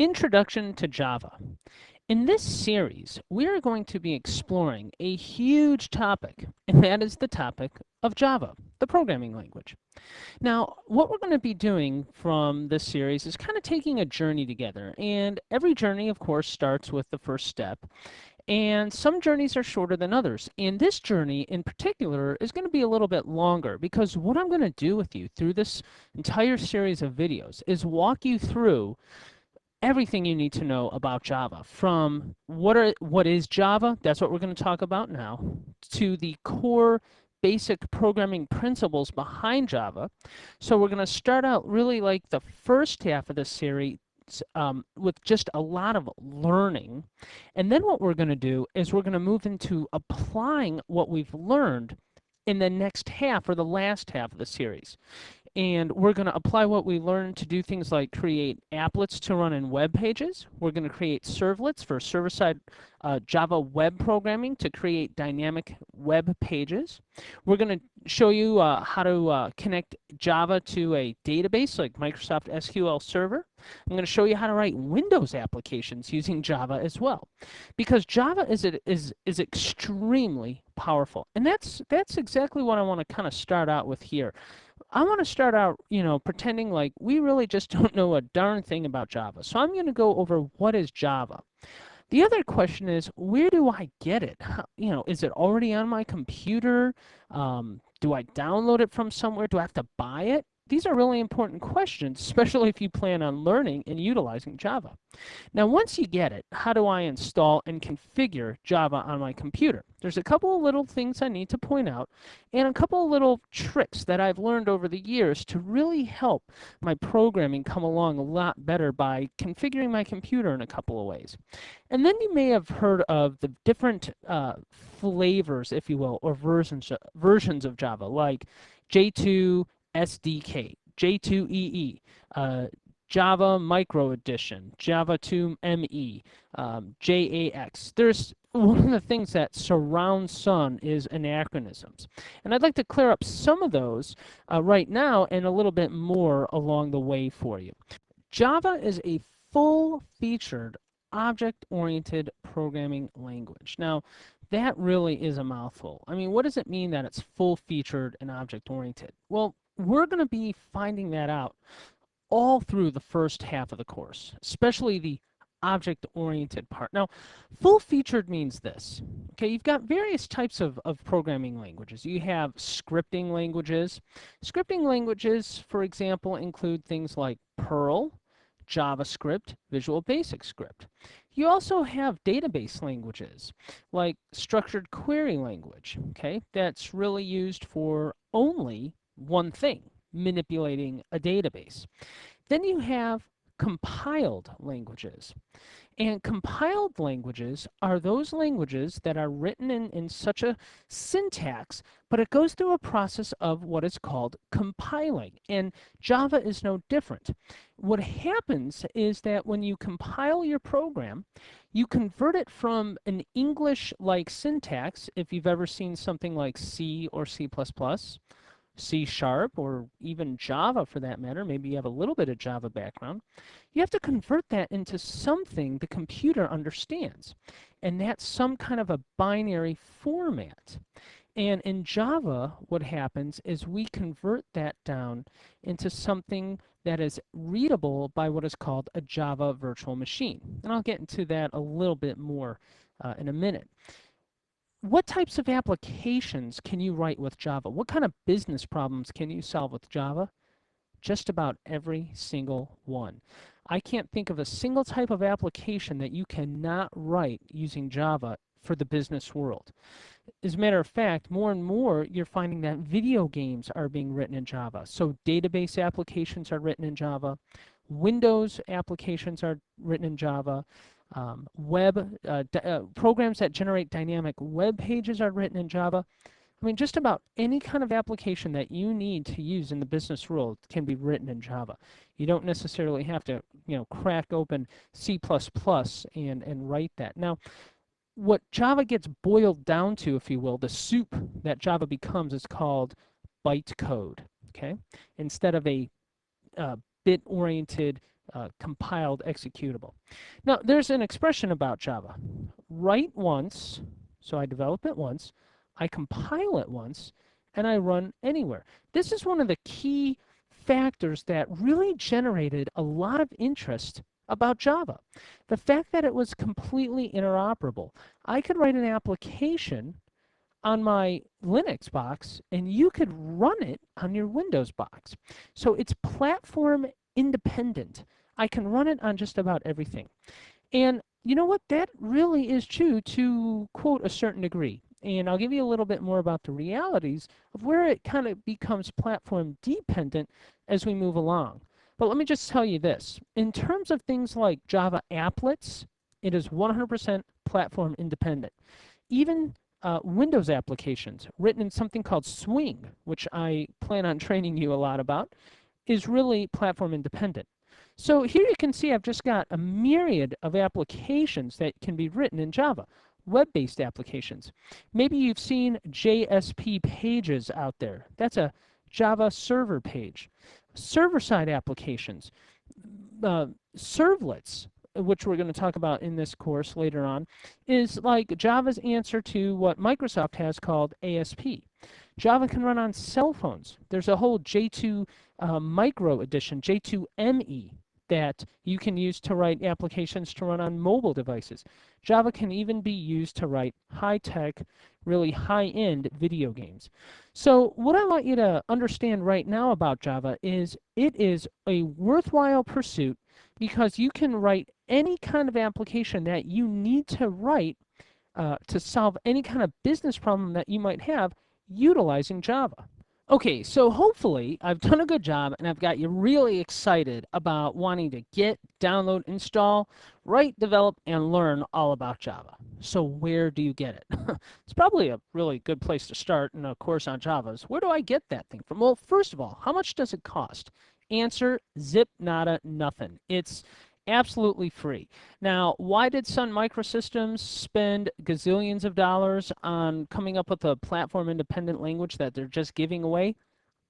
Introduction to Java. In this series, we are going to be exploring a huge topic, and that is the topic of Java, the programming language. Now, what we're going to be doing from this series is kind of taking a journey together, and every journey, of course, starts with the first step. And some journeys are shorter than others. And this journey in particular is going to be a little bit longer because what I'm going to do with you through this entire series of videos is walk you through everything you need to know about Java, from what is Java, that's what we're going to talk about now, to the core basic programming principles behind Java. So we're going to start out really like the first half of the series with just a lot of learning. And then what we're going to do is we're going to move into applying what we've learned in the next half or the last half of the series. And we're going to apply what we learned to do things like create applets to run in web pages. We're going to create servlets for server-side Java web programming to create dynamic web pages. We're going to show you how to connect Java to a database like Microsoft SQL Server. I'm going to show you how to write Windows applications using Java as well, because Java is extremely powerful, and that's exactly what I want to kind of start out with here. I want to start out, pretending like we really just don't know a darn thing about Java. So I'm going to go over what is Java. The other question is, where do I get it? Is it already on my computer? Do I download it from somewhere? Do I have to buy it? These are really important questions, especially if you plan on learning and utilizing Java. Now, once you get it, how do I install and configure Java on my computer? There's a couple of little things I need to point out and a couple of little tricks that I've learned over the years to really help my programming come along a lot better by configuring my computer in a couple of ways. And then you may have heard of the different flavors, if you will, or versions of Java, like J2 SDK, J2EE, Java Micro Edition, Java 2 ME, JAX. There's one of the things that surrounds Sun is anachronisms. And I'd like to clear up some of those right now and a little bit more along the way for you. Java is a full-featured object-oriented programming language. Now, that really is a mouthful. I mean, what does it mean that it's full-featured and object-oriented? Well, we're going to be finding that out all through the first half of the course, especially the object-oriented part. Now, full-featured means this. Okay, you've got various types of programming languages. You have scripting languages. Scripting languages, for example, include things like Perl, JavaScript, Visual Basic Script. You also have database languages like structured query language, okay? That's really used for only one thing, manipulating a database. Then you have compiled languages. And compiled languages are those languages that are written in such a syntax, but it goes through a process of what is called compiling. And Java is no different. What happens is that when you compile your program, you convert it from an English-like syntax, if you've ever seen something like C or C++, C#, or even Java for that matter, maybe you have a little bit of Java background, you have to convert that into something the computer understands. And that's some kind of a binary format. And in Java, what happens is we convert that down into something that is readable by what is called a Java virtual machine. And I'll get into that a little bit more in a minute. What types of applications can you write with Java? What kind of business problems can you solve with Java? Just about every single one. I can't think of a single type of application that you cannot write using Java for the business world. As a matter of fact, more and more you're finding that video games are being written in Java. So database applications are written in Java. Windows applications are written in Java. Programs that generate dynamic web pages are written in Java. I mean, just about any kind of application that you need to use in the business world can be written in Java. You don't necessarily have to, crack open C++ and write that. Now, what Java gets boiled down to, if you will, the soup that Java becomes is called bytecode, okay? Instead of a bit-oriented compiled executable. Now, there's an expression about Java. Write once, so I develop it once, I compile it once, and I run anywhere. This is one of the key factors that really generated a lot of interest about Java. The fact that it was completely interoperable. I could write an application on my Linux box and you could run it on your Windows box. So it's platform independent. I can run it on just about everything. And you know what? That really is true to, quote, a certain degree. And I'll give you a little bit more about the realities of where it kind of becomes platform dependent as we move along. But let me just tell you this. In terms of things like Java applets, it is 100% platform independent. Even Windows applications written in something called Swing, which I plan on training you a lot about, is really platform independent. So here you can see I've just got a myriad of applications that can be written in Java, web-based applications. Maybe you've seen JSP pages out there. That's a Java server page. Server-side applications, servlets, which we're going to talk about in this course later on, is like Java's answer to what Microsoft has called ASP. Java can run on cell phones. There's a whole J2 Micro edition, J2ME, that you can use to write applications to run on mobile devices. Java can even be used to write high-tech, really high-end video games. So what I want you to understand right now about Java is it is a worthwhile pursuit because you can write any kind of application that you need to write to solve any kind of business problem that you might have utilizing Java. Okay, so hopefully I've done a good job and I've got you really excited about wanting to get, download, install, write, develop, and learn all about Java. So where do you get it? It's probably a really good place to start in a course on Java. Where do I get that thing from? Well, first of all, how much does it cost? Answer, zip, nada, nothing. It's absolutely free. Now, why did Sun Microsystems spend gazillions of dollars on coming up with a platform independent language that they're just giving away?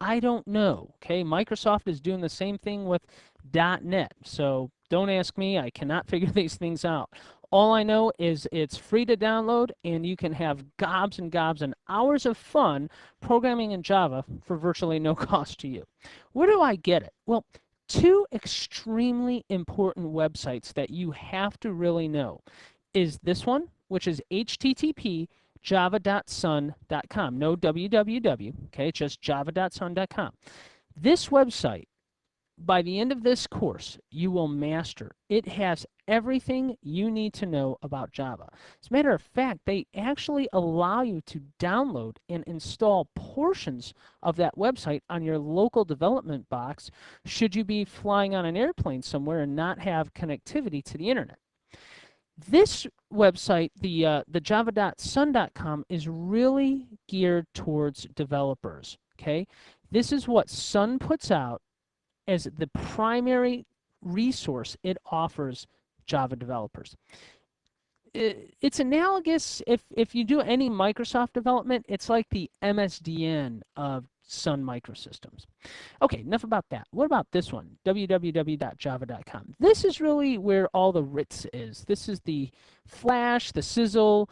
I don't know. Okay, Microsoft is doing the same thing with .NET. So don't ask me, I cannot figure these things out. All I know is it's free to download and you can have gobs and gobs and hours of fun programming in Java for virtually no cost to you. Where do I get it? Well, two extremely important websites that you have to really know is this one, which is http java.sun.com. No www, okay, just java.sun.com. This website, by the end of this course, you will master. It has everything you need to know about Java. As a matter of fact, they actually allow you to download and install portions of that website on your local development box should you be flying on an airplane somewhere and not have connectivity to the internet. This website, the java.sun.com, is really geared towards developers, okay? This is what Sun puts out as the primary resource it offers Java developers. It's analogous, if you do any Microsoft development, it's like the MSDN of Sun Microsystems. Okay, enough about that. What about this one, www.java.com? This is really where all the Ritz is. This is the Flash, the Sizzle.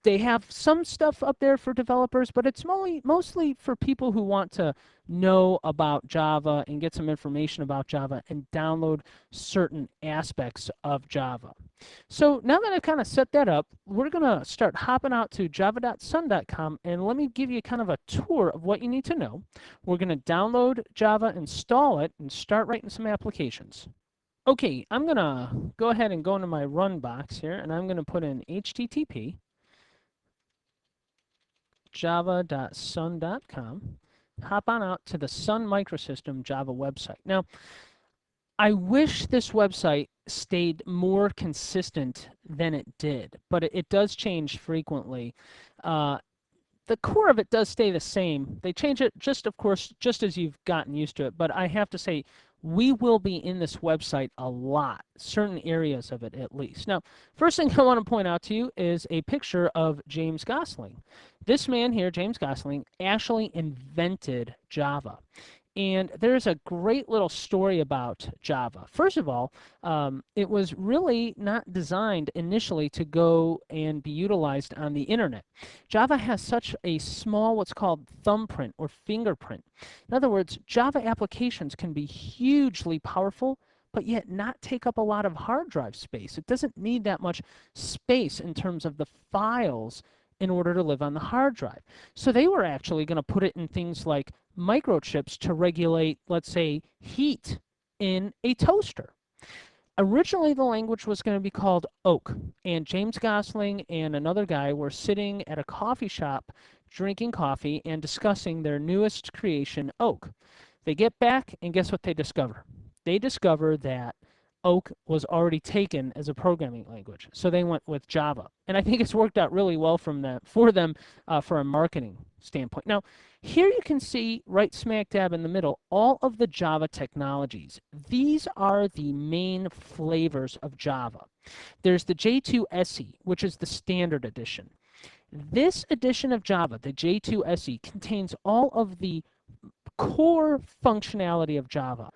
They have some stuff up there for developers, but it's mostly for people who want to know about Java and get some information about Java and download certain aspects of Java. So now that I've kind of set that up, we're going to start hopping out to java.sun.com and let me give you kind of a tour of what you need to know. We're going to download Java, install it, and start writing some applications. Okay, I'm going to go ahead and go into my run box here, and I'm going to put in HTTP java.sun.com, hop on out to the Sun Microsystem Java website. Now, I wish this website stayed more consistent than it did, but it does change frequently. The core of it does stay the same. They change it just, of course, just as you've gotten used to it, but I have to say, we will be in this website a lot, certain areas of it at least. Now, first thing I want to point out to you is a picture of James Gosling. This man here, James Gosling, actually invented Java. And there's a great little story about Java. First of all, it was really not designed initially to go and be utilized on the internet. Java has such a small, what's called thumbprint or fingerprint. In other words, Java applications can be hugely powerful, but yet not take up a lot of hard drive space. It doesn't need that much space in terms of the files in order to live on the hard drive. So they were actually going to put it in things like microchips to regulate, let's say, heat in a toaster. Originally, the language was going to be called Oak, and James Gosling and another guy were sitting at a coffee shop drinking coffee and discussing their newest creation, Oak. They get back, and guess what they discover? They discover that Oak was already taken as a programming language, so they went with Java. And I think it's worked out really well for them for a marketing standpoint. Now, here you can see right smack dab in the middle all of the Java technologies. These are the main flavors of Java. There's the J2 SE, which is the standard edition. This edition of Java, the J2 SE, contains all of the core functionality of Java.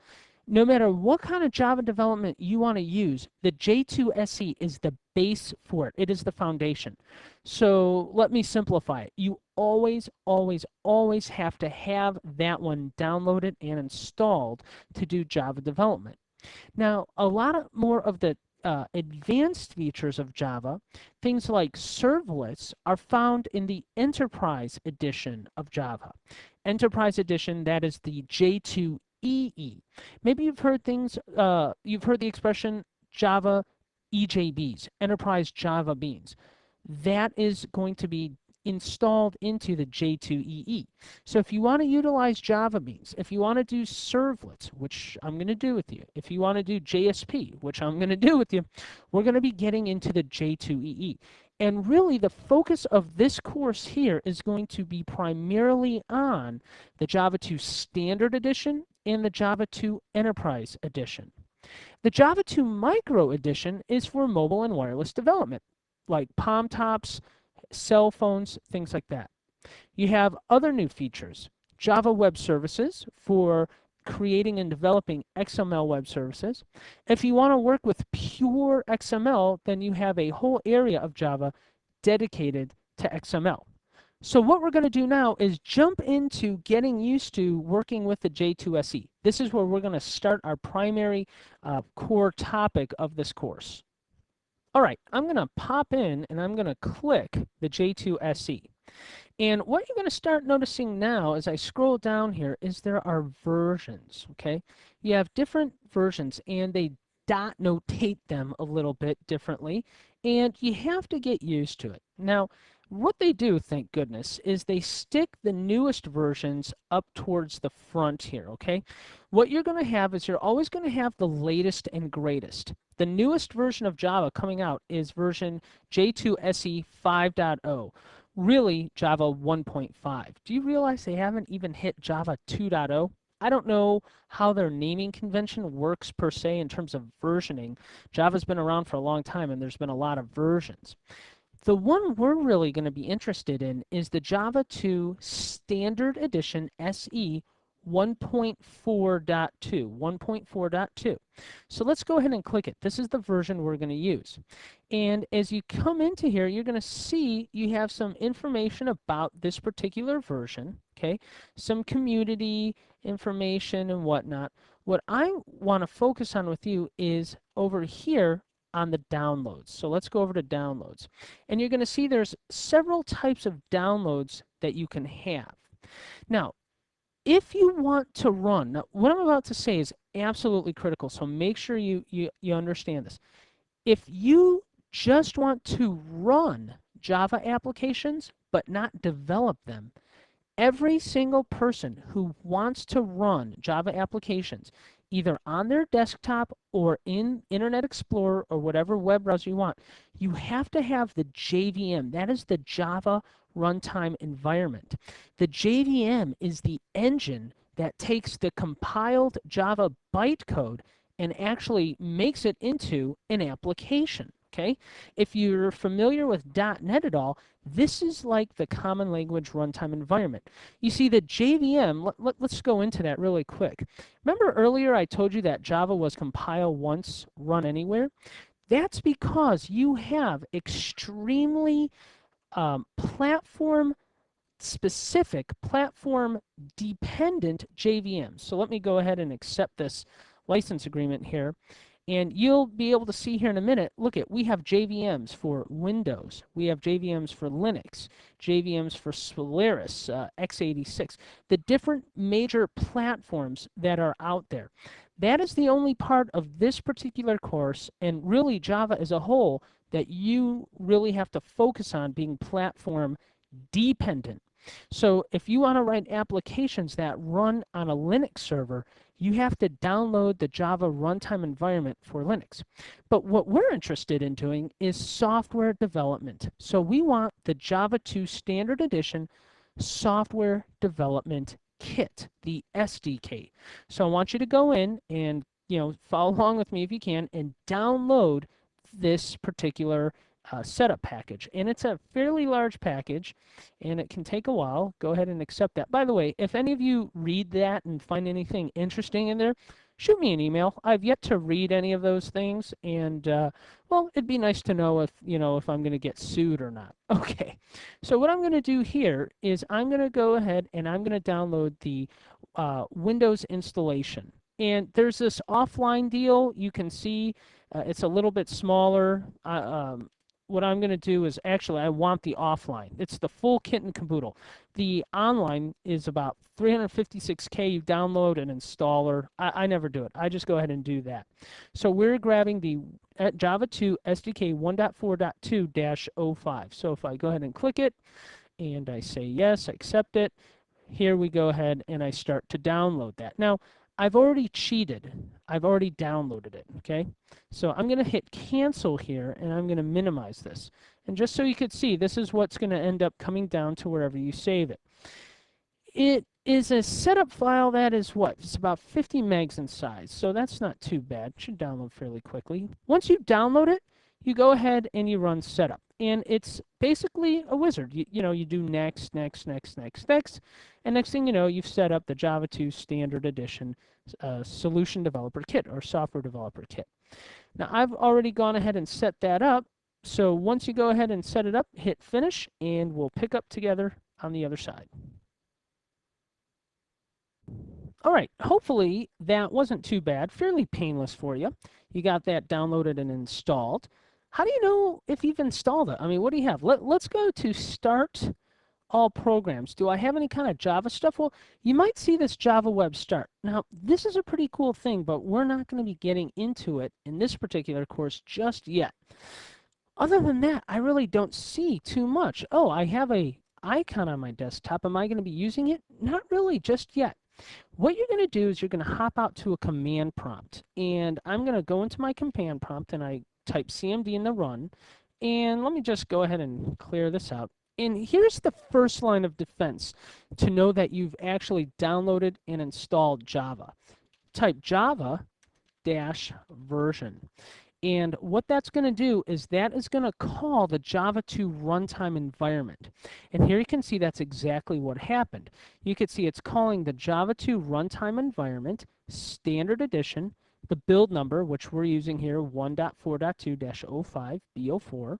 No matter what kind of Java development you want to use, the J2 SE is the base for it. It is the foundation. So let me simplify it. You always, always, always have to have that one downloaded and installed to do Java development. Now, a lot more of the advanced features of Java, things like servlets, are found in the Enterprise edition of Java. Enterprise edition, that is the J2 EE. Maybe you've heard the expression Java EJBs, Enterprise Java Beans. That is going to be installed into the J2EE. So if you want to utilize Java Beans, if you want to do servlets, which I'm going to do with you, if you want to do JSP, which I'm going to do with you, we're going to be getting into the J2EE. And really, the focus of this course here is going to be primarily on the Java 2 Standard Edition and the Java 2 Enterprise Edition. The Java 2 Micro Edition is for mobile and wireless development, like Palm Tops, cell phones, things like that. You have other new features. Java Web Services for creating and developing XML web services. If you want to work with pure XML, then you have a whole area of Java dedicated to XML. So what we're going to do now is jump into getting used to working with the J2SE. This is where we're going to start our primary core topic of this course. All right, I'm going to pop in and I'm going to click the J2SE. And what you're going to start noticing now as I scroll down here is there are versions, okay? You have different versions and they dot notate them a little bit differently, and you have to get used to it. Now, what they do, thank goodness, is they stick the newest versions up towards the front here, okay? What you're going to have is you're always going to have the latest and greatest. The newest version of Java coming out is version J2SE 5.0. Really, Java 1.5. Do you realize they haven't even hit Java 2.0? I don't know how their naming convention works per se in terms of versioning. Java's been around for a long time and there's been a lot of versions. The one we're really going to be interested in is the Java 2 Standard Edition SE 1.4.2, 1.4.2. So let's go ahead and click it. This is the version we're going to use. And as you come into here, you're going to see you have some information about this particular version, okay? Some community information and whatnot. What I want to focus on with you is over here on the downloads. So let's go over to downloads. And you're going to see there's several types of downloads that you can have. Now, if you want to run, now what I'm about to say is absolutely critical, so make sure you understand this. If you just want to run Java applications but not develop them, every single person who wants to run Java applications, either on their desktop or in Internet Explorer or whatever web browser you want, you have to have the JVM. That is the Java Runtime Environment. The JVM is the engine that takes the compiled Java bytecode and actually makes it into an application. okay? If you're familiar with .NET at all, this is like the Common Language Runtime Environment. You see the JVM, let's go into that really quick. Remember earlier I told you that Java was compile once, run anywhere? That's because you have extremely platform-specific, platform-dependent JVMs. So let me go ahead and accept this license agreement here. And you'll be able to see here in a minute, look at, we have JVMs for Windows, we have JVMs for Linux, JVMs for Solaris, x86, the different major platforms that are out there. That is the only part of this particular course, and really Java as a whole, that you really have to focus on being platform dependent. So if you want to write applications that run on a Linux server, you have to download the Java runtime environment for Linux. But what we're interested in doing is software development. So we want the Java 2 Standard Edition Software Development Kit, the SDK. So I want you to go in and follow along with me if you can and download this particular setup package. And it's a fairly large package, and it can take a while. Go ahead and accept that. By the way, if any of you read that and find anything interesting in there, shoot me an email. I've yet to read any of those things, and well, it'd be nice to know if if I'm going to get sued or not. Okay, so what I'm going to do here is I'm going to go ahead and I'm going to download the Windows installation. And there's this offline deal. You can see it's a little bit smaller. What I'm going to do is actually I want the offline. It's the full kit and caboodle. The online is about 356K. You download an installer. I never do it. I just go ahead and do that. So we're grabbing the Java 2 SDK 1.4.2-05. So if I go ahead and click it and I say yes, I accept it, here we go ahead and I start to download that. Now, I've already cheated. I've already downloaded it, okay? So I'm going to hit cancel here, and I'm going to minimize this. And just so you could see, this is what's going to end up coming down to wherever you save it. It is a setup file that is what? It's about 50 megs in size, so that's not too bad. It should download fairly quickly. Once you download it, you go ahead and you run setup. And it's basically a wizard. You do next, next, next, next, next. And next thing you know, you've set up the Java 2 Standard Edition Solution Developer Kit or Software Developer Kit. Now, I've already gone ahead and set that up. So once you go ahead and set it up, hit Finish, and we'll pick up together on the other side. All right, hopefully that wasn't too bad, fairly painless for you. You got that downloaded and installed. How do you know if you've installed it? I mean, what do you have? Let's go to Start All Programs. Do I have any kind of Java stuff? Well, you might see this Java Web Start. Now, this is a pretty cool thing, but we're not going to be getting into it in this particular course just yet. Other than that, I really don't see too much. Oh, I have a icon on my desktop. Am I going to be using it? Not really just yet. What you're going to do is you're going to hop out to a command prompt. And I'm going to go into my command prompt and I type CMD in the run, and let me just go ahead and clear this out. And here's the first line of defense to know that you've actually downloaded and installed Java. Type Java-version. And what that's going to do is that is going to call the Java 2 runtime environment. And here you can see that's exactly what happened. You can see it's calling the Java 2 runtime environment, Standard Edition, the build number, which we're using here, 1.4.2-05, B04.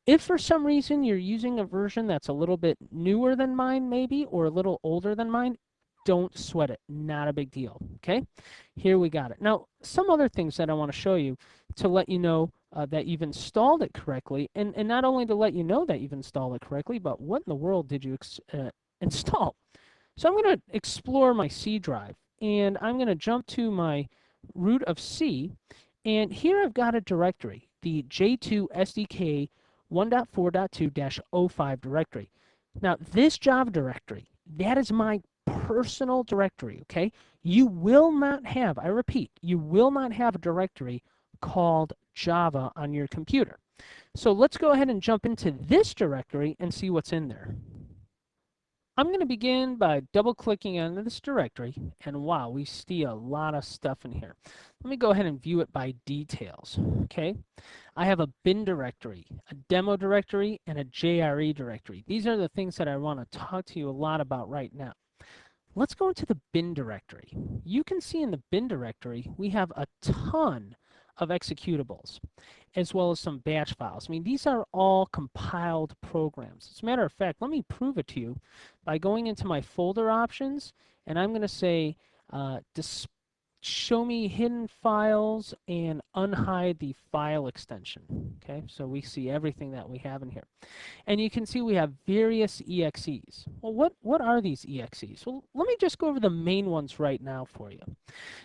If for some reason you're using a version that's a little bit newer than mine maybe, or a little older than mine, don't sweat it. Not a big deal, okay? Here we got it. Now, some other things that I want to show you to let you know that you've installed it correctly, and not only to let you know that you've installed it correctly, but what in the world did you install? So I'm going to explore my C drive, and I'm going to jump to my root of C, and here I've got a directory, the J2 SDK 1.4.2-05 directory. Now, this Java directory, that is my personal directory, okay? You will not have, I repeat, you will not have a directory called Java on your computer. So let's go ahead and jump into this directory and see what's in there. I'm going to begin by double-clicking on this directory, and wow, we see a lot of stuff in here. Let me go ahead and view it by details, okay? I have a bin directory, a demo directory, and a JRE directory. These are the things that I want to talk to you a lot about right now. Let's go into the bin directory. You can see in the bin directory, we have a ton of executables, as well as some batch files. I mean, these are all compiled programs. As a matter of fact, let me prove it to you by going into my folder options, and I'm going to say show me hidden files and unhide the file extension. Okay, so we see everything that we have in here. And you can see we have various EXEs. Well, what are these EXEs? Well, let me just go over the main ones right now for you.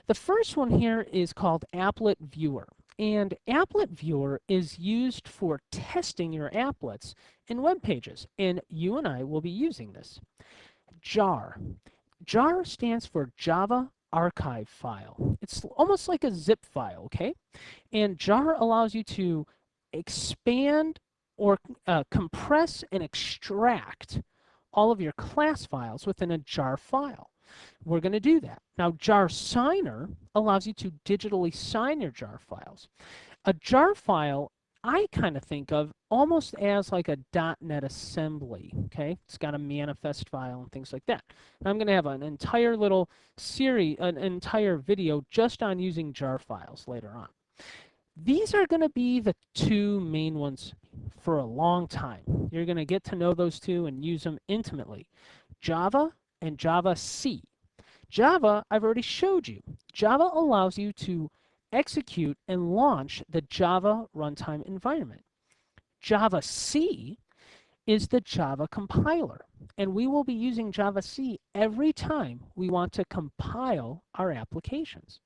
The first one here is called Applet Viewer. And Applet Viewer is used for testing your applets in web pages. And you and I will be using this. JAR. JAR stands for Java Archive File. It's almost like a zip file, okay? And JAR allows you to expand or compress and extract all of your class files within a JAR file. We're going to do that. Now, JAR Signer allows you to digitally sign your JAR files. A JAR file, I kind of think of almost as like a .NET assembly, okay? It's got a manifest file and things like that. And I'm going to have an entire little series, an entire video just on using JAR files later on. These are going to be the two main ones for a long time. You're going to get to know those two and use them intimately. Java and Java-C. Java, I've already showed you. Java allows you to execute and launch the Java runtime environment. Java-C is the Java compiler, and we will be using Java-C every time we want to compile our applications.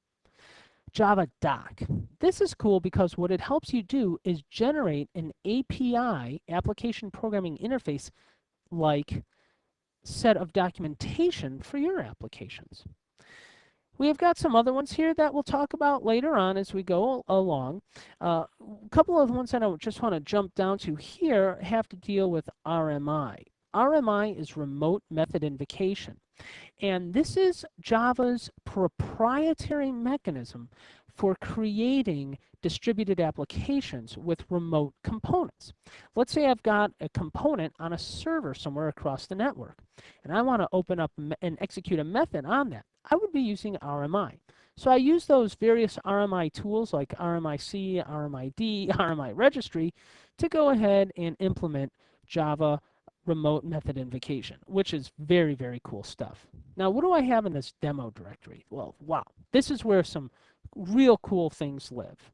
Java Doc. This is cool because what it helps you do is generate an API, application programming interface, like set of documentation for your applications. We have got some other ones here that we'll talk about later on as we go along. A couple of ones that I just want to jump down to here have to deal with RMI. RMI is Remote Method Invocation. And this is Java's proprietary mechanism for creating distributed applications with remote components. Let's say I've got a component on a server somewhere across the network, and I want to open up and execute a method on that. I would be using RMI. So I use those various RMI tools like RMIC, RMID, RMI registry to go ahead and implement Java remote method invocation, which is very, very cool stuff. Now, what do I have in this demo directory? Well, wow, this is where some real cool things live.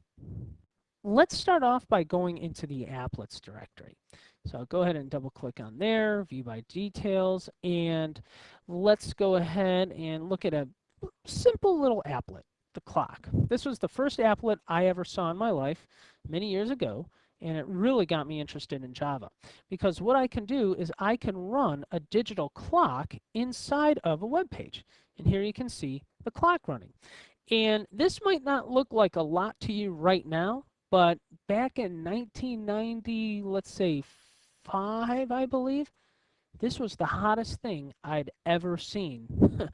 Let's start off by going into the applets directory. So I'll go ahead and double click on there, view by details, and let's go ahead and look at a simple little applet, the clock. This was the first applet I ever saw in my life many years ago, and it really got me interested in Java because what I can do is I can run a digital clock inside of a web page. And here you can see the clock running. And this might not look like a lot to you right now, but back in 1990, let's say 5, I believe, this was the hottest thing I'd ever seen.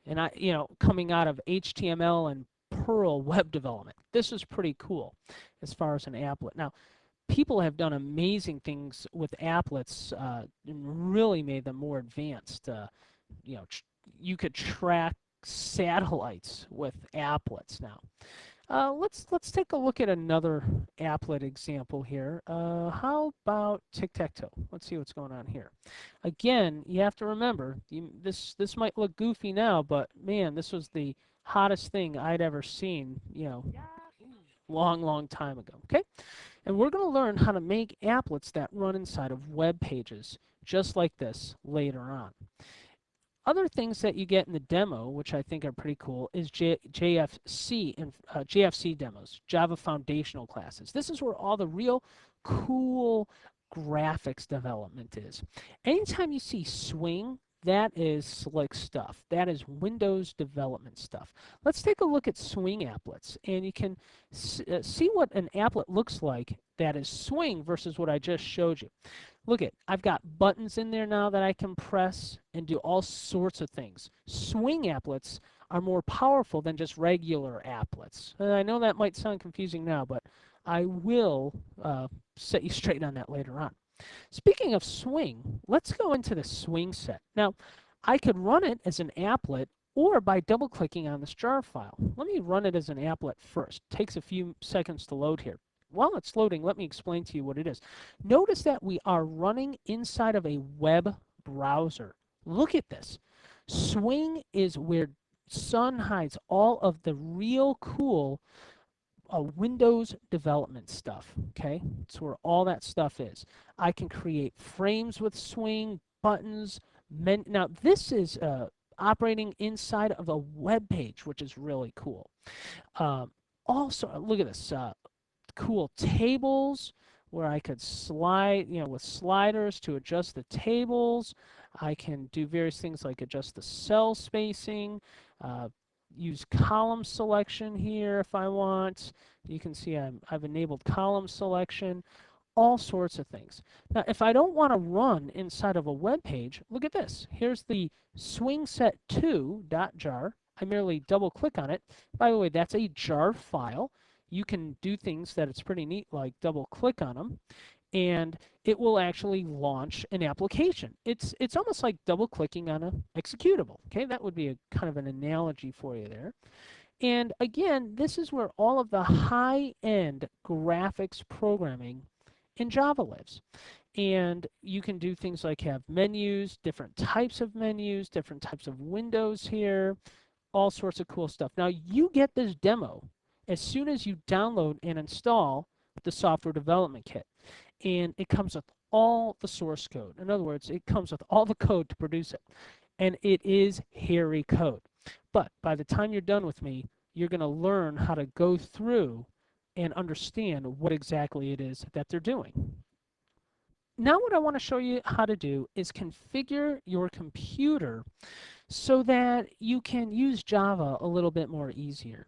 And coming out of HTML and Perl web development. This is pretty cool as far as an applet. Now, people have done amazing things with applets and really made them more advanced. You could track satellites with applets now. Let's take a look at another applet example here. How about tic-tac-toe? Let's see what's going on here. Again, you have to remember, this might look goofy now, but man, this was the hottest thing I'd ever seen, long time ago, okay? And we're going to learn how to make applets that run inside of web pages, just like this, later on. Other things that you get in the demo, which I think are pretty cool, is JFC and JFC demos, Java Foundational Classes. This is where all the real cool graphics development is. Anytime you see Swing, that is slick stuff. That is Windows development stuff. Let's take a look at Swing applets, and you can see what an applet looks like that is Swing versus what I just showed you. Look at, I've got buttons in there now that I can press and do all sorts of things. Swing applets are more powerful than just regular applets. And I know that might sound confusing now, but I will set you straight on that later on. Speaking of swing, let's go into the swing set. Now, I could run it as an applet or by double-clicking on this jar file. Let me run it as an applet first. It takes a few seconds to load here. While it's loading, let me explain to you what it is. Notice that we are running inside of a web browser. Look at this. Swing is where Sun hides all of the real cool Windows development stuff, okay? It's where all that stuff is. I can create frames with Swing, buttons. Now, this is operating inside of a web page, which is really cool. Also, look at this. Cool tables where I could slide, with sliders to adjust the tables. I can do various things like adjust the cell spacing, use column selection here if I want. You can see I've enabled column selection, all sorts of things. Now, if I don't want to run inside of a web page, look at this. Here's the swingset2.jar. I merely double click on it. By the way, that's a jar file. You can do things that it's pretty neat, like double click on them, and it will actually launch an application. It's almost like double clicking on an executable. Okay, that would be a kind of an analogy for you there. And again, this is where all of the high-end graphics programming in Java lives. And you can do things like have menus, different types of windows here, all sorts of cool stuff. Now, you get this demo as soon as you download and install the software development kit. And it comes with all the source code. In other words, it comes with all the code to produce it. And it is hairy code. But by the time you're done with me, you're going to learn how to go through and understand what exactly it is that they're doing. Now what I want to show you how to do is configure your computer so that you can use Java a little bit more easier.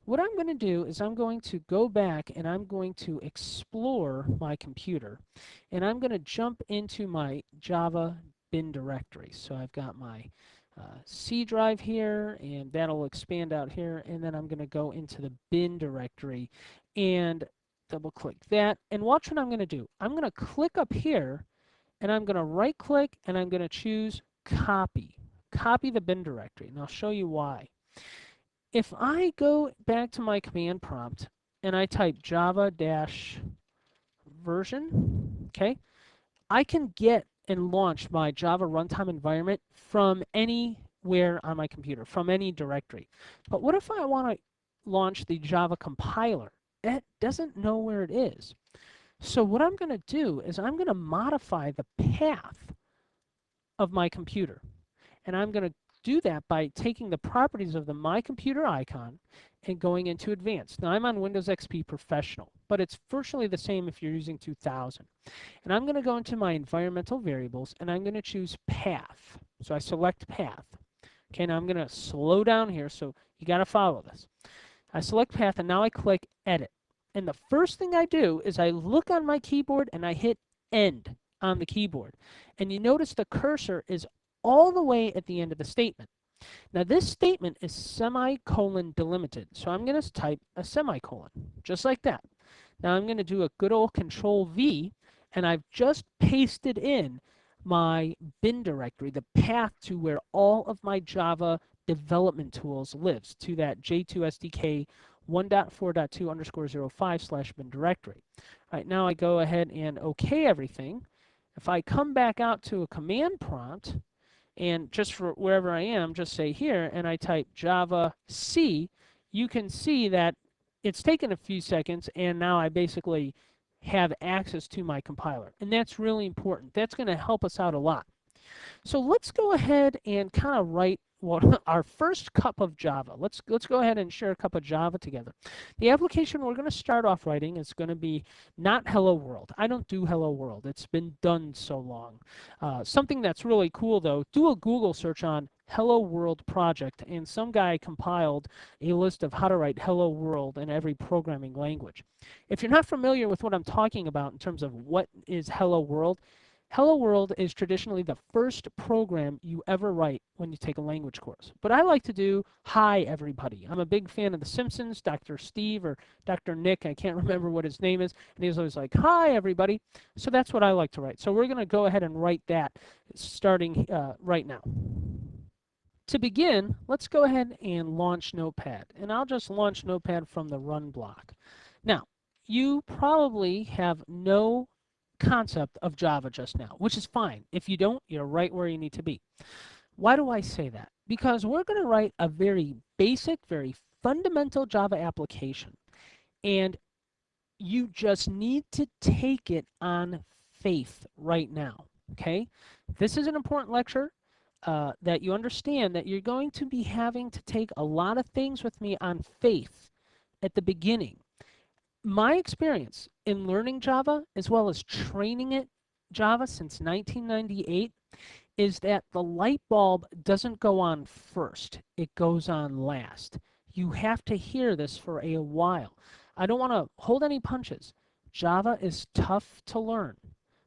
What I'm going to do is I'm going to go back and I'm going to explore my computer, and I'm going to jump into my Java bin directory. So I've got my C drive here, and that'll expand out here, and then I'm going to go into the bin directory and double click that, and watch what I'm going to do. I'm going to click up here, and I'm going to right click, and I'm going to choose copy the bin directory, and I'll show you why. If I go back to my command prompt and I type java-version, okay, I can get and launch my Java runtime environment from anywhere on my computer, from any directory. But what if I want to launch the Java compiler? It doesn't know where it is. So what I'm going to do is I'm going to modify the path of my computer. And I'm going to do that by taking the properties of the My Computer icon and going into Advanced. Now I'm on Windows XP Professional, but it's virtually the same if you're using 2000. And I'm going to go into my environmental variables, and I'm going to choose Path. So I select Path. Okay, now I'm going to slow down here, so you got to follow this. I select Path, and now I click Edit. And the first thing I do is I look on my keyboard and I hit End on the keyboard. And you notice the cursor is all the way at the end of the statement. Now this statement is semicolon delimited, so I'm going to type a semicolon, just like that. Now I'm going to do a good old Control V, and I've just pasted in my bin directory, the path to where all of my Java development tools lives, to that J2SDK 1.4.2_05/bin directory. All right, now I go ahead and OK everything. If I come back out to a command prompt, and just for wherever I am, just say here, and I type Java C, you can see that it's taken a few seconds, and now I basically have access to my compiler. And that's really important. That's going to help us out a lot. So let's go ahead and kind of write our first cup of Java. Let's go ahead and share a cup of Java together. The application we're going to start off writing is going to be not Hello World. I don't do Hello World. It's been done so long. Something that's really cool, though, do a Google search on Hello World project, and some guy compiled a list of how to write Hello World in every programming language. If you're not familiar with what I'm talking about in terms of what is Hello World, Hello World is traditionally the first program you ever write when you take a language course. But I like to do hi everybody. I'm a big fan of The Simpsons, Dr. Steve or Dr. Nick, I can't remember what his name is, and he's always like, hi everybody. So that's what I like to write. So we're going to go ahead and write that starting right now. To begin, let's go ahead and launch Notepad. And I'll just launch Notepad from the run block. Now, you probably have no concept of Java just now, which is fine. If you don't, you're right where you need to be. Why do I say that? Because we're going to write a very basic, very fundamental Java application. And you just need to take it on faith right now, okay? This is an important lecture that you understand that you're going to be having to take a lot of things with me on faith at the beginning. My experience in learning Java, as well as training it Java since 1998, is that the light bulb doesn't go on first, it goes on last. You have to hear this for a while. I don't want to hold any punches. Java is tough to learn,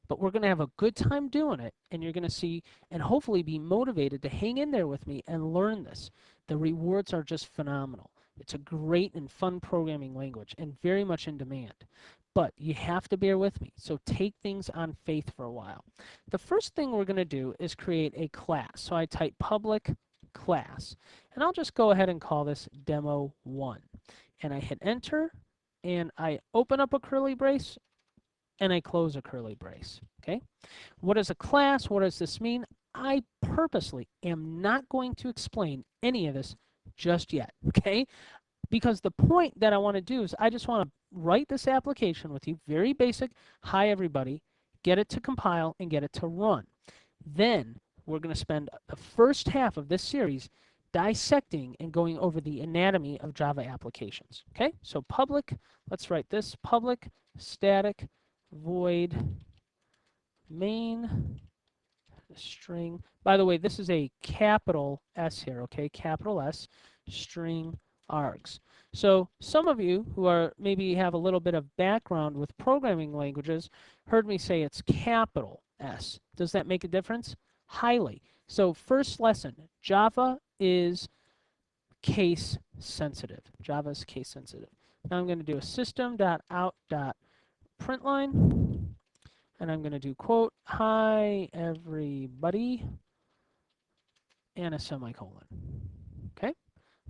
but we're going to have a good time doing it, and you're going to see and hopefully be motivated to hang in there with me and learn this. The rewards are just phenomenal. It's a great and fun programming language and very much in demand. But you have to bear with me, so take things on faith for a while. The first thing we're going to do is create a class. So I type public class, and I'll just go ahead and call this demo1. And I hit enter, and I open up a curly brace, and I close a curly brace. Okay? What is a class? What does this mean? I purposely am not going to explain any of this just yet, okay? Because the point that I want to do is I just want to write this application with you, very basic, hi everybody, get it to compile and get it to run. Then we're going to spend the first half of this series dissecting and going over the anatomy of Java applications. Okay, so public, let's write this, public static void main string. By the way, this is a capital S here, okay, capital S, string args. So some of you who are maybe have a little bit of background with programming languages heard me say it's capital S. Does that make a difference? Highly. So first lesson, Java is case sensitive. Java is case sensitive. Now I'm going to do a system.out.println, and I'm going to do quote, hi everybody, and a semicolon. Okay?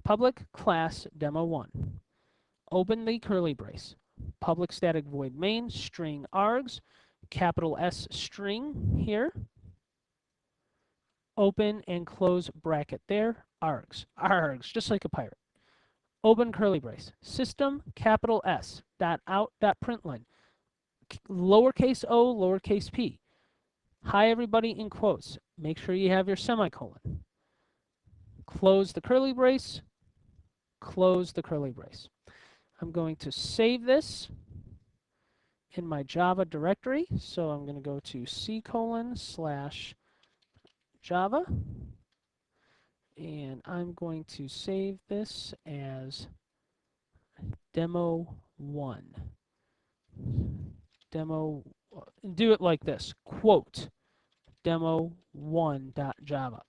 Public class demo1. Open the curly brace. Public static void main string args, capital S string here. Open and close bracket there, args, args, just like a pirate. Open curly brace. System capital S dot out dot println. Lowercase o, lowercase p. Hi everybody in quotes. Make sure you have your semicolon. Close the curly brace. Close the curly brace. I'm going to save this in my Java directory. So I'm going to go to c:/Java. And I'm going to save this as demo1. Demo, do it like this, quote, demo1.java.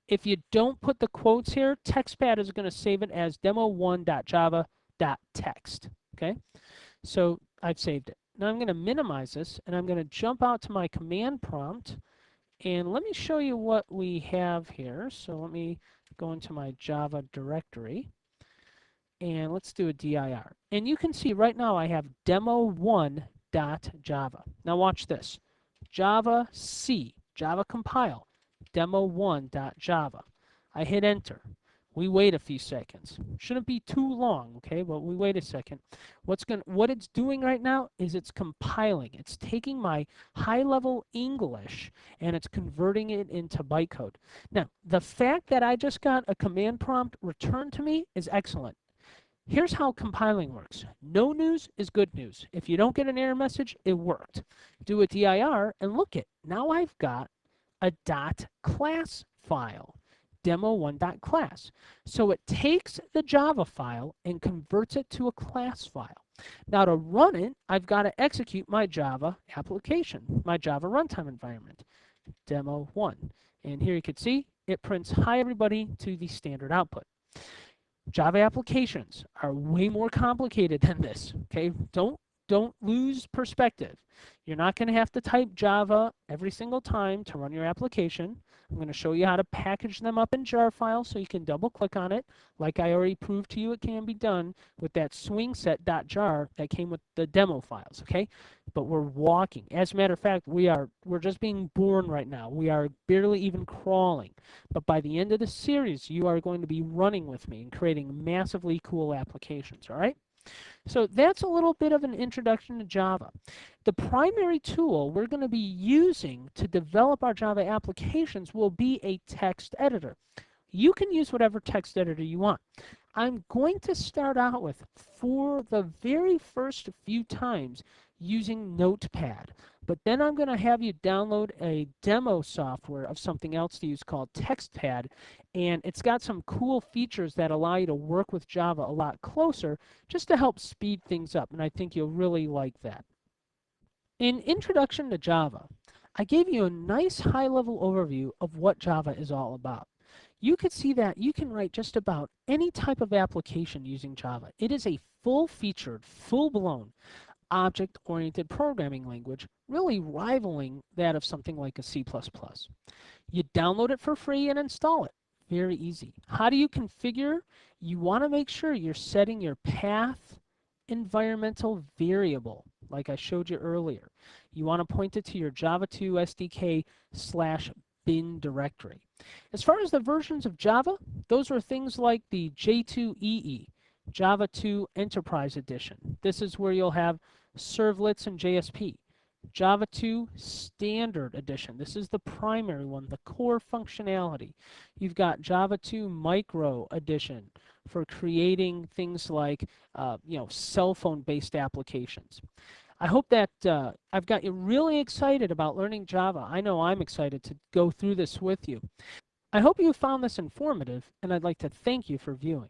If you don't put the quotes here, TextPad is going to save it as demo1.java.text. Okay, so I've saved it. Now I'm going to minimize this, and I'm going to jump out to my command prompt, and let me show you what we have here. So let me go into my Java directory, and let's do a dir. And you can see right now I have demo1.java. Now watch this. Java C, Java compile, demo1.java. I hit enter. We wait a few seconds. Shouldn't be too long, okay? But we wait a second. What it's doing right now is it's compiling. It's taking my high-level English and it's converting it into bytecode. Now, the fact that I just got a command prompt returned to me is excellent. Here's how compiling works. No news is good news. If you don't get an error message, it worked. Do a dir and look it. Now I've got a .class file, demo1.class. So it takes the Java file and converts it to a class file. Now to run it, I've got to execute my Java application, my Java runtime environment, demo 1. And here you can see it prints hi everybody to the standard output. Java applications are way more complicated than this, okay? Don't lose perspective. You're not going to have to type Java every single time to run your application. I'm going to show you how to package them up in jar files so you can double click on it, like I already proved to you it can be done with that swingset.jar that came with the demo files, okay? But we're walking. As a matter of fact, we're just being born right now. We are barely even crawling. But by the end of the series, you are going to be running with me and creating massively cool applications, all right? So that's a little bit of an introduction to Java. The primary tool we're going to be using to develop our Java applications will be a text editor. You can use whatever text editor you want. I'm going to start out with, for the very first few times, using Notepad. But then I'm going to have you download a demo software of something else to use called TextPad. And it's got some cool features that allow you to work with Java a lot closer just to help speed things up. And I think you'll really like that. In Introduction to Java, I gave you a nice high-level overview of what Java is all about. You could see that you can write just about any type of application using Java. It is a full-featured, full-blown, object-oriented programming language, really rivaling that of something like a C++. You download it for free and install it. Very easy. How do you configure? You want to make sure you're setting your path environmental variable, like I showed you earlier. You want to point it to your Java 2 SDK /bin directory. As far as the versions of Java, those are things like the J2EE, Java 2 Enterprise Edition. This is where you'll have servlets and JSP. Java 2 Standard Edition. This is the primary one, the core functionality. You've got Java 2 Micro Edition for creating things like cell phone-based applications. I hope that I've got you really excited about learning Java. I know I'm excited to go through this with you. I hope you found this informative, and I'd like to thank you for viewing.